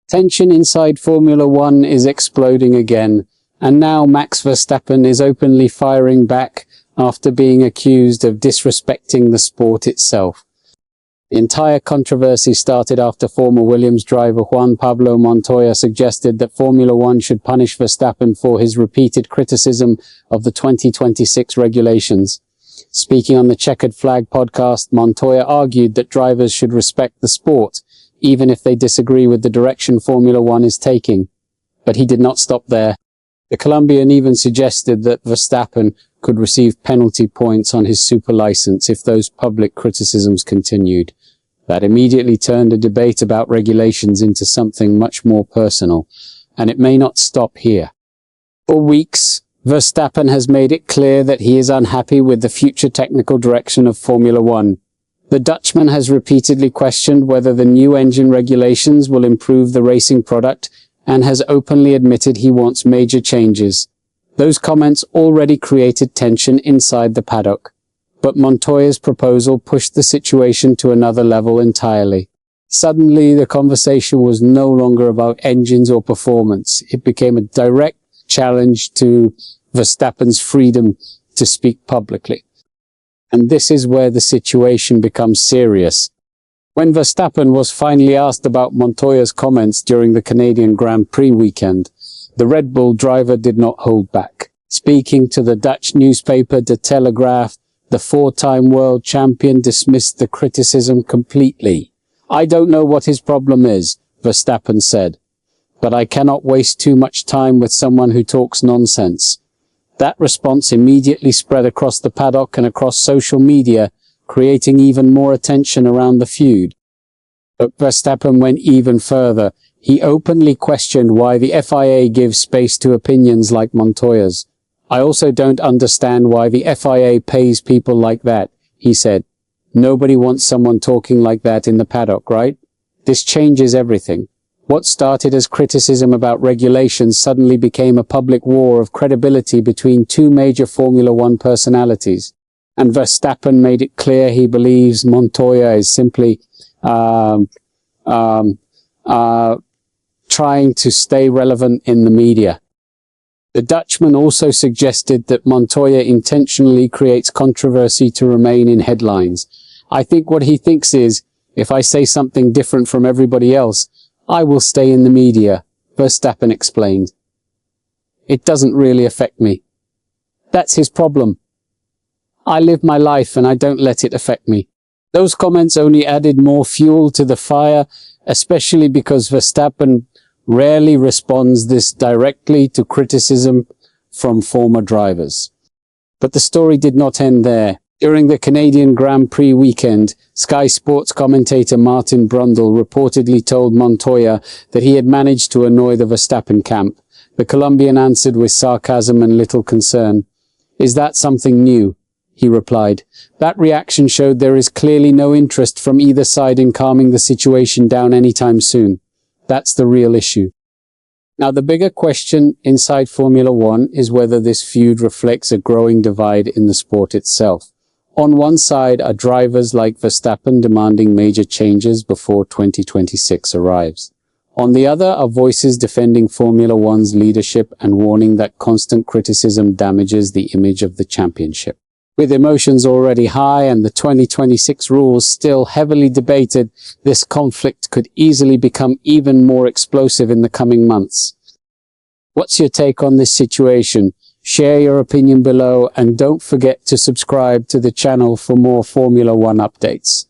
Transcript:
Tension inside Formula One is exploding again, and now Max Verstappen is openly firing back after being accused of disrespecting the sport itself. The entire controversy started after former Williams driver Juan Pablo Montoya suggested that Formula One should punish Verstappen for his repeated criticism of the 2026 regulations. Speaking on the Checkered Flag podcast, Montoya argued that drivers should respect the sport, even if they disagree with the direction Formula One is taking. But he did not stop there. The Colombian even suggested that Verstappen could receive penalty points on his super license if those public criticisms continued. That immediately turned a debate about regulations into something much more personal, and it may not stop here. For weeks, Verstappen has made it clear that he is unhappy with the future technical direction of Formula One. The Dutchman has repeatedly questioned whether the new engine regulations will improve the racing product and has openly admitted he wants major changes. Those comments already created tension inside the paddock, but Montoya's proposal pushed the situation to another level entirely. Suddenly, the conversation was no longer about engines or performance. It became a direct challenge to Verstappen's freedom to speak publicly. And this is where the situation becomes serious. When Verstappen was finally asked about Montoya's comments during the Canadian Grand Prix weekend, the Red Bull driver did not hold back. Speaking to the Dutch newspaper De Telegraaf, the four-time world champion dismissed the criticism completely. "I don't know what his problem is," Verstappen said, "but I cannot waste too much time with someone who talks nonsense." That response immediately spread across the paddock and across social media, creating even more attention around the feud. But Verstappen went even further. He openly questioned why the FIA gives space to opinions like Montoya's. "I also don't understand why the FIA pays people like that," he said. "Nobody wants someone talking like that in the paddock, right? This changes everything." What started as criticism about regulations suddenly became a public war of credibility between two major Formula One personalities. And Verstappen made it clear he believes Montoya is simply trying to stay relevant in the media. The Dutchman also suggested that Montoya intentionally creates controversy to remain in headlines. "I think what he thinks is, if I say something different from everybody else, I will stay in the media," Verstappen explained. "It doesn't really affect me. That's his problem. I live my life and I don't let it affect me." Those comments only added more fuel to the fire, especially because Verstappen rarely responds this directly to criticism from former drivers. But the story did not end there. During the Canadian Grand Prix weekend, Sky Sports commentator Martin Brundle reportedly told Montoya that he had managed to annoy the Verstappen camp. The Colombian answered with sarcasm and little concern. "Is that something new?" he replied. That reaction showed there is clearly no interest from either side in calming the situation down anytime soon. That's the real issue. Now, the bigger question inside Formula One is whether this feud reflects a growing divide in the sport itself. On one side are drivers like Verstappen demanding major changes before 2026 arrives. On the other are voices defending Formula One's leadership and warning that constant criticism damages the image of the championship. With emotions already high and the 2026 rules still heavily debated, this conflict could easily become even more explosive in the coming months. What's your take on this situation? Share your opinion below and don't forget to subscribe to the channel for more Formula One updates.